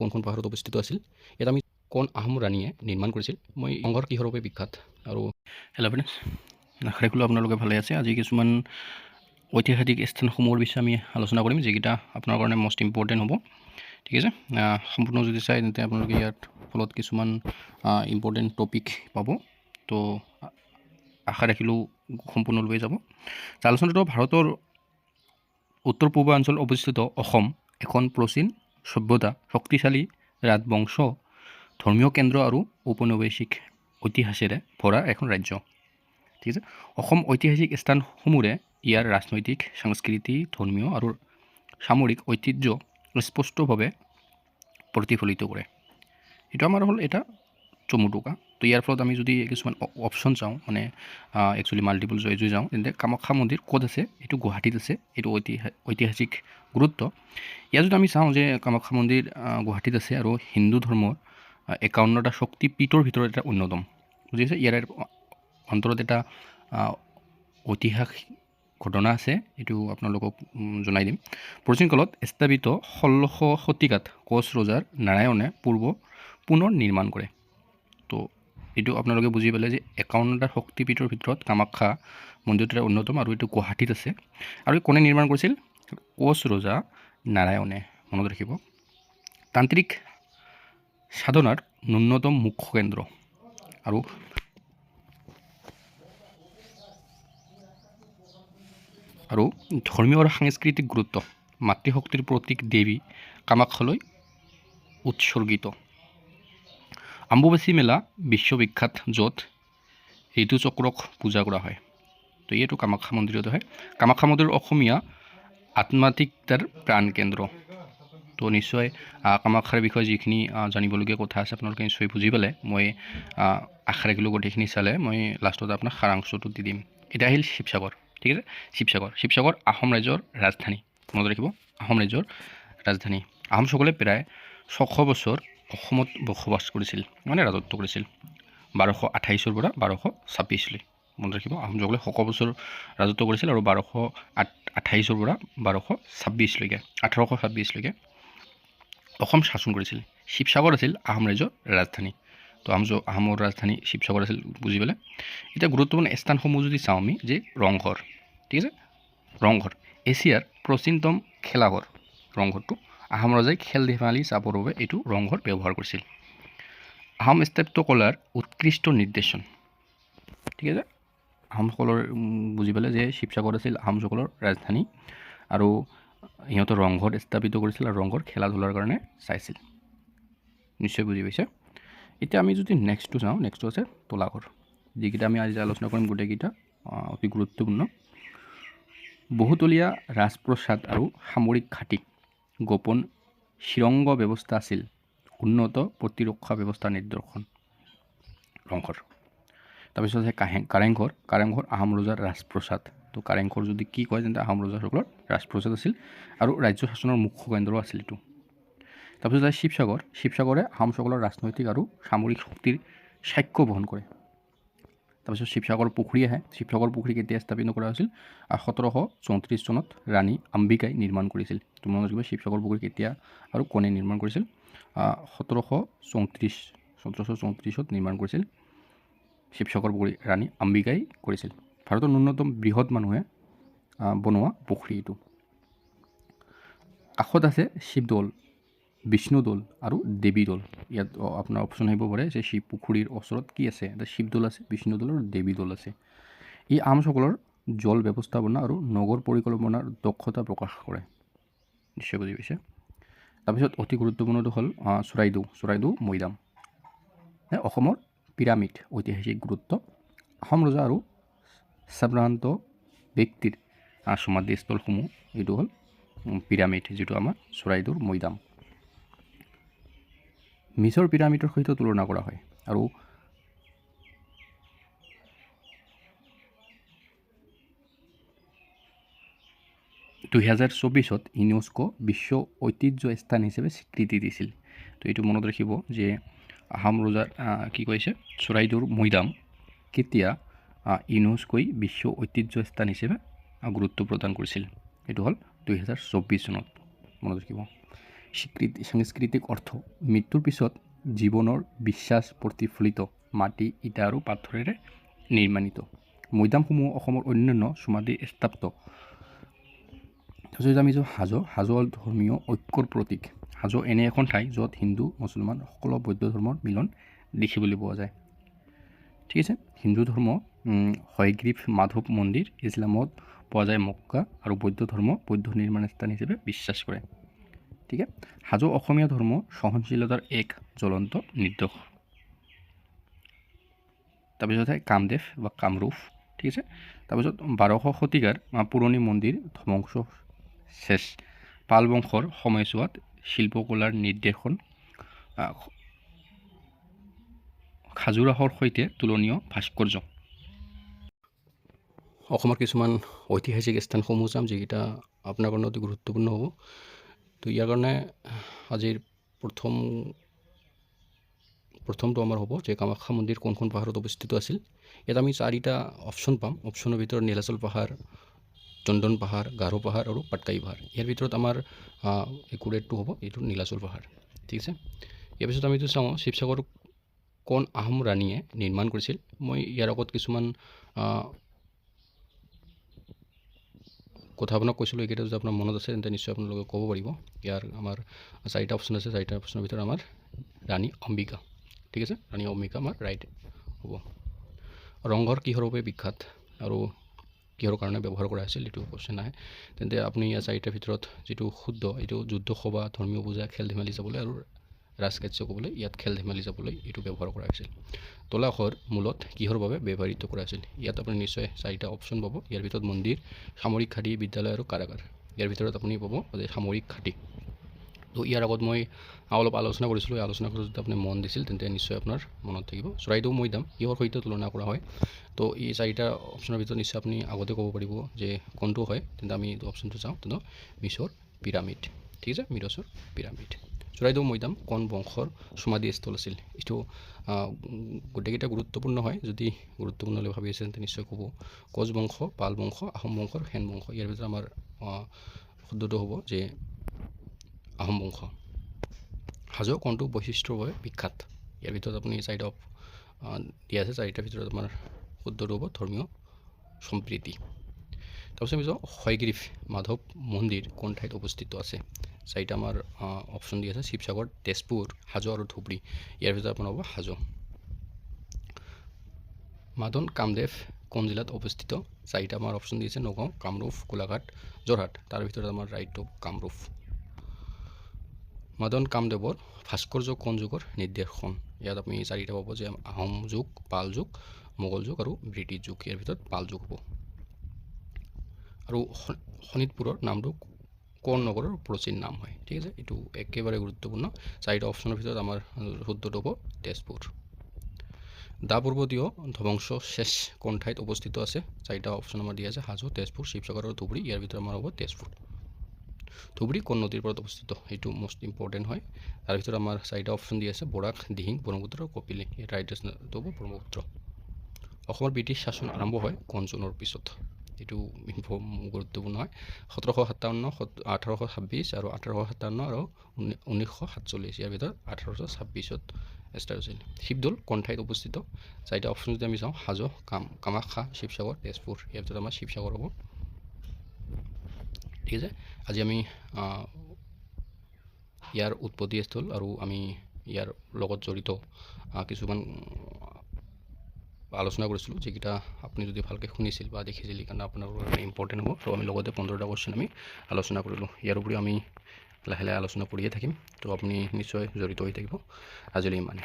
কোনখন পাহাৰত অৱস্থিত আছিল, ইয়াত আমি কোন আহোম ৰাণীয়ে নিৰ্মাণ কৰিছিল, মই ৰংঘৰ কিহৰ বাবে বিখ্যাত আৰু হেল্ল' ফ্ৰেণ্ডছ, আশা কৰোঁ আপোনালোকে ভালে আছে। আজি কিছুমান ঐতিহাসিক স্থানসমূহৰ বিষয়ে আমি আলোচনা কৰিম, যিকেইটা আপোনাৰ কাৰণে মষ্ট ইম্পৰ্টেণ্ট হ'ব। ঠিক আছে, সম্পূৰ্ণ যদি চাই তেন্তে আপোনালোকে ইয়াত ফলত কিছুমান ইম্পৰ্টেণ্ট টপিক পাব। তো আশা ৰাখিলোঁ সম্পূৰ্ণ লৈ যাব। আলোচনাটো ভাৰতৰ উত্তৰ পূৰ্বাঞ্চল অৱস্থিত অসম এখন প্ৰাচীন সভ্যতা, শক্তিশালী ৰাজবংশ, ধৰ্মীয় কেন্দ্ৰ আৰু ঔপনিৱেশিক ঐতিহাসেৰে ভৰা এখন ৰাজ্য। ঠিক আছে, অসম ঐতিহাসিক স্থানসমূহে ইয়াৰ ৰাজনৈতিক, সাংস্কৃতিক, ধৰ্মীয় আৰু সামৰিক ঐতিহ্য স্পষ্টভাৱে প্ৰতিফলিত কৰে। এইটো আমাৰ হ'ল এটা চমুটোকা। তো ইয়াৰ ফলত আমি যদি কিছুমান অপশ্যন চাওঁ, মানে একচুৱেলি মাল্টিপল চইচ যাওঁ, তেন্তে কামাখ্যা মন্দিৰ ক'ত আছে? এইটো গুৱাহাটীত আছে। এইটো ঐতিহাসিক গুৰুত্ব। ইয়াত যদি আমি চাওঁ যে কামাখ্যা মন্দিৰ গুৱাহাটীত আছে আৰু হিন্দু ধৰ্মৰ 51টা শক্তিপীঠৰ ভিতৰত এটা অন্যতম। বুজিছে, ইয়াৰ অন্তৰত এটা ঐতিহাসিক ঘটনা আছে, এইটো আপোনালোকক জনাই দিম। প্ৰাচীন কালত স্থাপিত 16শ শতিকাত কোচ ৰজাৰ নাৰায়ণে পুনৰ নিৰ্মাণ কৰে। তো এইটো আপোনালোকে বুজি পালে যে 51টা শক্তিপীঠৰ ভিতৰত কামাখ্যা মন্দিৰটো এটা অন্যতম, আৰু এইটো গুৱাহাটীত আছে। আৰু কোনে নিৰ্মাণ কৰিছিল? কোচ ৰজা নাৰায়ণে। মনত ৰাখিব। তান্ত্ৰিক সাধনাৰ ন্যূনতম মুখ্য কেন্দ্ৰ আৰু ধৰ্মীয় আৰু সাংস্কৃতিক গুৰুত্ব, মাতৃশক্তিৰ প্ৰতীক দেৱী কামাখ্যালৈ উৎসৰ্গিত। অম্বুবাচী মেলা বিশ্ববিখ্যাত, য'ত ঋতু চক্ৰক পূজা কৰা হয়। তো এইটো কামাখ্যা মন্দিৰত হয়। কামাখ্যা মন্দিৰ অসমীয়া আধ্যাত্মিকতাৰ প্ৰাণকেন্দ্ৰ। তো নিশ্চয় কামাখ্যাৰ বিষয়ে যিখিনি জানিবলগীয়া কথা আছে আপোনালোকে নিশ্চয় বুজি পালে। মই আশা ৰাখিলোঁ গোটেইখিনি চালে। মই লাষ্টত আপোনাক সাৰাংশটো দি দিম। এটা আহিল শিৱসাগৰ। ঠিক আছে, শিৱসাগৰ আহোম ৰাজ্যৰ ৰাজধানী। মনত ৰাখিব, আহোম ৰাজ্যৰ ৰাজধানী। আহোমসকলে প্ৰায় 600 বছৰ অসমত বসবাস কৰিছিল, মানে ৰাজত্ব কৰিছিল, 1228 পৰা 1226লৈ। মনত ৰাখিব, আহোমসকলে 600 বছৰ ৰাজত্ব কৰিছিল আৰু 1228 পৰা 1226লৈকে, 1826লৈকে অসম শাসন কৰিছিল। শিৱসাগৰ আছিল আহোম ৰাজ্যৰ ৰাজধানী। তো আহোমৰ ৰাজধানী শিৱসাগৰ আছিল, বুজি পালে। এতিয়া গুৰুত্বপূৰ্ণ স্থানসমূহ যদি চাওঁ আমি, যে ৰংঘৰ। ঠিক আছে, ৰংঘৰ এছিয়াৰ প্ৰাচীনতম খেলাঘৰ। ৰংঘৰটো আহোম ৰজাই খেল ধেমালি চাবৰ বাবে এইটো ৰংঘৰ ব্যৱহাৰ কৰিছিল। আহোম স্থাপত্যকলাৰ উৎকৃষ্ট নিদৰ্শন। ঠিক আছে, আহোমসকলৰ বুজি পালে যে শিৱসাগৰ আছিল আহোমসকলৰ ৰাজধানী, আৰু সিহঁতৰ ৰংঘৰ স্থাপিত কৰিছিল আৰু ৰংঘৰ খেলা ধূলাৰ কাৰণে চাইছিল। নিশ্চয় বুজি পাইছে। এতিয়া আমি যদি নেক্সটটো চাওঁ, নেক্সটটো আছে তলাঘৰ, যিকেইটা আমি আজি আলোচনা কৰিম গোটেইকেইটা অতি গুৰুত্বপূৰ্ণ। বহুতলীয়া ৰাজপ্ৰসাদ আৰু সামৰিক ঘাটি, গোপন সুৰংগ ব্যৱস্থা আছিল, উন্নত প্ৰতিৰক্ষা ব্যৱস্থাৰ নিদৰ্শন ৰংঘৰ। তাৰপিছত আছে কাৰেংঘৰ আহোম ৰজাৰ ৰাজপ্ৰসাদ। তো কাৰেংঘৰ যদি কি কয়, তেন্তে আহোম ৰজাসকলৰ ৰাজপ্ৰসাদ আছিল আৰু ৰাজ্য শাসনৰ মুখ্য কেন্দ্ৰ আছিল এইটো। তাৰপিছত আছে শিৱসাগৰে আহোমসকলৰ ৰাজনৈতিক আৰু সামৰিক শক্তিৰ সাক্ষ্য বহন কৰে। তাৰপিছত শিৱসাগৰ পুখুৰী আহে। শিৱসাগৰ পুখুৰী কেতিয়া স্থাপিত কৰা হৈছিল? 1734 চনত ৰাণী অম্বিকাই নিৰ্মাণ কৰিছিল। তোমালোকে ৰাখিব, শিৱসাগৰ পুখুৰী কেতিয়া আৰু কোনে নিৰ্মাণ কৰিছিল? 1734ত নিৰ্মাণ কৰিছিল শিৱসাগৰ পুখুৰী, ৰাণী অম্বিকাই কৰিছিল। ভাৰতৰ ন্যূনতম বৃহৎ মানুহে বনোৱা পুখুৰী এইটো। কাষত আছে শিৱদৌল, বিষ্ণুদৌল আৰু দেৱীদৌল। ইয়াত আপোনাৰ অপশ্যন আহিব পাৰে যে শিৱ পুখুৰীৰ ওচৰত কি আছে? এটা শিৱদৌল আছে, বিষ্ণুদৌল আৰু দেৱীদৌল আছে। ই আহোমসকলৰ জল ব্যৱস্থাপনা আৰু নগৰ পৰিকল্পনাৰ দক্ষতা প্ৰকাশ কৰে। নিশ্চয় বুজি পাইছে। তাৰপিছত অতি গুৰুত্বপূৰ্ণটো হ'ল চৰাইদেউ মৈদাম। অসমৰ পিৰামিড, ঐতিহাসিক গুৰুত্ব। আহোম ৰজা আৰু সম্ভ্ৰান্ত ব্যক্তিৰ সমাধিস্থলসমূহ, এইটো হ'ল পিৰামিড, যিটো আমাৰ চৰাইদেউৰ মৈদাম। মিছৰ পিৰামিডৰ সৈতে তুলনা কৰা হয়। আৰু 2024 ইউনেস্কো বিশ্ব ঐতিহ্য স্থান হিচাপে স্বীকৃতি দিছিল। তো এইটো মনত ৰাখিব যে আহোম ৰজাৰ কি কৈছে, চৰাইদেউৰ মৈদাম কেতিয়া ইউনেস্কোই বিশ্ব ঐতিহ্য স্থান হিচাপে গুৰুত্ব প্ৰদান কৰিছিল? এইটো হ'ল 2024 চনত। মনত ৰাখিব। সাংস্কৃতিক অৰ্থ মৃত্যুৰ পিছত জীৱনৰ বিশ্বাস প্ৰতিফলিত মাটি ইটা আৰু পাথৰেৰে নিৰ্মাণিত মৈদামসমূহ অসমৰ অন্যান্য সমাধি স্থাপত্য। তাৰপিছত আমি হাজো হ'ল ধৰ্মীয় ঐক্যৰ প্ৰতীক। হাজো এনে এখন ঠাই য'ত হিন্দু মুছলমান সকলো বৌদ্ধ ধৰ্মৰ মিলন দেখিবলৈ পোৱা যায়। ঠিক আছে, হিন্দু ধৰ্ম হয়গ্ৰীৱ মাধৱ মন্দিৰ, ইছলামত পোৱা যায় মক্কা, আৰু বৌদ্ধ ধৰ্ম বৌদ্ধ নিৰ্মাণ স্থান হিচাপে বিশ্বাস কৰে। ঠিক আছে, হাজো অসমীয়া ধৰ্ম সহনশীলতাৰ এক জ্বলন্ত নিৰ্দেশ। তাৰপিছত কামদেৱ বা কামৰূপ। ঠিক আছে, তাৰপিছত 1200 শতিকাৰ পুৰণি মন্দিৰ ধ্বংস শেষ। পাল বংশৰ সময়ছোৱাত শিল্পকলাৰ নিৰ্দেশন খাজুৰাহৰ সৈতে তুলনীয় ভাস্কৰ্য। অসমৰ কিছুমান ঐতিহাসিক স্থানসমূহ চাম যিকেইটা আপোনাৰ কাৰণে অতি গুৰুত্বপূৰ্ণ হ'ব। তো ইয়াৰ কাৰণে আজিৰ প্ৰথমটো আমাৰ হ'ব যে কামাখ্যা মন্দিৰ কোনখন পাহাৰত অৱস্থিত আছিল। ইয়াত আমি 4টা অপশ্যন পাম। অপশ্যনৰ ভিতৰত নীলাচল পাহাৰ, চন্দন পাহাৰ, গাৰো পাহাৰ আৰু পাটকাই পাহাৰ। ইয়াৰ ভিতৰত আমাৰ একুৰেটটো হ'ব এইটো নীলাচল পাহাৰ। ঠিক আছে, ইয়াৰ পিছত আমি এইটো চাওঁ শিৱসাগৰ কোন আহোম ৰাণীয়ে নিৰ্মাণ কৰিছিল। মই ইয়াৰ আগত কিছুমান কথা আপোনাক কৈছিলোঁ, এইকেইটা যদি আপোনাৰ মনত আছে তেন্তে নিশ্চয় আপোনালোকে ক'ব পাৰিব। ইয়াৰ আমাৰ 4টা অপশ্যন আছে। 4টা অপশ্যনৰ ভিতৰত আমাৰ ৰাণী অম্বিকা। ঠিক আছে, ৰাণী অম্বিকা আমাৰ ৰাইট হ'ব। ৰংঘৰ কিহৰ বাবে বিখ্যাত আৰু কিহৰ কাৰণে ব্যৱহাৰ কৰা হৈছিল এইটো কোৱেশ্যন আহে। তেন্তে আপুনি ইয়াৰ 4টাৰ ভিতৰত যিটো শুদ্ধ এইটো যুদ্ধ সভা, ধৰ্মীয় পূজা, খেল ধেমালি চাবলৈ আৰু ৰাজকাৰ্য ক'বলৈ ইয়াত খেল ধেমালি চাবলৈ এইটো ব্যৱহাৰ কৰা হৈছিল। তলাশৰ মূলত কিহৰ বাবে ব্যৱহৃত কৰা হৈছিল। ইয়াত আপুনি নিশ্চয় 4টা অপশ্যন পাব। ইয়াৰ ভিতৰত মন্দিৰ, সামৰিক ঘাটি, বিদ্যালয় আৰু কাৰাগাৰ। ইয়াৰ ভিতৰত আপুনি পাব যে সামৰিক ঘাটি। তো ইয়াৰ আগত মই অলপ আলোচনা কৰিছিলোঁ। এই আলোচনা কৰি যদি আপুনি মন দিছিল তেন্তে নিশ্চয় আপোনাৰ মনত থাকিব। চৰাইদেউ মৈদাম কিহৰ সৈতে তুলনা কৰা হয়। তো এই 4টা অপশ্যনৰ ভিতৰত নিশ্চয় আপুনি আগতে ক'ব পাৰিব যে কোনটো হয়। তেন্তে আমি এইটো অপশ্যনটো চাওঁ। তেন্তে মিছৰ পিৰামিড। ঠিক আছে, মিছৰ পিৰামিড। চৰাইদেউ মৈদাম কোন বংশৰ সমাধিস্থল আছিল। এইটো গোটেইকেইটা গুৰুত্বপূৰ্ণ হয়। যদি গুৰুত্বপূৰ্ণ বুলি ভাবি আছে তেন্তে নিশ্চয় ক'ব কোচ বংশ, পাল বংশ, আহোম বংশৰ সেন বংশ। ইয়াৰ ভিতৰত আমাৰ শুদ্ধটো হ'ব যে আহোম বংশ। হাজো কোনটো বৈশিষ্ট্যৰ বাবে বিখ্যাত। ইয়াৰ ভিতৰত আপুনি 4টা দিয়া আছে। 4টাৰ ভিতৰত আমাৰ শুদ্ধটো হ'ব ধৰ্মীয় সম্প্ৰীতি। তাৰপিছত আমি যাওঁ হয়গ্ৰীৱ মাধৱ মন্দিৰ কোন ঠাইত অৱস্থিত আছে। 4টা আমাৰ অপশ্যন দি আছে শিৱসাগৰ, তেজপুৰ, হাজো আৰু ধুবুৰী। ইয়াৰ ভিতৰত আপোনাৰ হ'ব হাজো। মাদন কামদেৱ কোন জিলাত অৱস্থিত। 4টা আমাৰ অপশ্যন দি আছে নগাঁও, কামৰূপ, গোলাঘাট, যোৰহাট। তাৰ ভিতৰত আমাৰ ৰাইটটো কামৰূপ। মাদন কামদেৱৰ ভাস্কৰ্য কোন যুগৰ নিৰ্দেশন। ইয়াত আপুনি 4টা পাব যে আহোম যুগ, পাল যুগ, মোগল যুগ আৰু ব্ৰিটিছ যুগ। ইয়াৰ ভিতৰত পাল যুগ হ'ব। আৰু শোণিতপুৰৰ নামটো কোন নগৰৰ প্ৰাচীন নাম হয়। ঠিক আছে, এইটো একেবাৰে গুৰুত্বপূৰ্ণ। 4টা অপশ্যনৰ ভিতৰত আমাৰ শুদ্ধটো হ'ব তেজপুৰ। দা পৰ্বতীয় ধ্বংস শেষ কোন ঠাইত অৱস্থিত আছে। 4টা অপশ্যন আমাৰ দিয়া আছে হাজো, তেজপুৰ, শিৱসাগৰ আৰু ধুবুৰী। ইয়াৰ ভিতৰত আমাৰ হ'ব তেজপুৰ। ধুবুৰী কোন নদীৰ ওপৰত অৱস্থিত এইটো মষ্ট ইম্পৰ্টেণ্ট হয়। তাৰ ভিতৰত আমাৰ 4টা অপশ্যন দিয়া আছে বৰাক, দিহিং, ব্ৰহ্মপুত্ৰ আৰু কপিলী। ইয়াৰ ৰাইট আনচাৰটো হ'ব ব্ৰহ্মপুত্ৰ। অসমৰ ব্ৰিটিছ শাসন আৰম্ভ হয় কোন চনৰ পিছত। এইটো গুৰুত্বপূৰ্ণ হয়। 1757, 1826 আৰু 1857 আৰু 1947। ইয়াৰ ভিতৰত 1826ত ষ্টাৰ্ট হৈছিল। শিৱদৌল কোন ঠাইত অৱস্থিত। 4টা অপশ্যন যদি আমি চাওঁ হাজো, কামাখ্যা, শিৱসাগৰ, তেজপুৰ। ইয়াৰ ভিতৰত আমাৰ শিৱসাগৰ হ'ব। ঠিক আছে, আজি আমি ইয়াৰ উৎপত্তি স্থল আৰু আমি ইয়াৰ লগত জড়িত কিছুমান আলোচনা কৰিছিলোঁ যিকেইটা আপুনি যদি ভালকৈ শুনিছিল বা দেখিছিল সেইকাৰণে আপোনাৰ কাৰণে ইম্পৰ্টেণ্ট হ'ব। তো আমি লগতে 15টা কুৱেশ্যন আমি আলোচনা কৰিলোঁ। ইয়াৰ উপৰিও আমি লাহে লাহে আলোচনা কৰিয়ে থাকিম। তো আপুনি নিশ্চয় জড়িত হৈ থাকিব। আজিলৈ ইমানেই।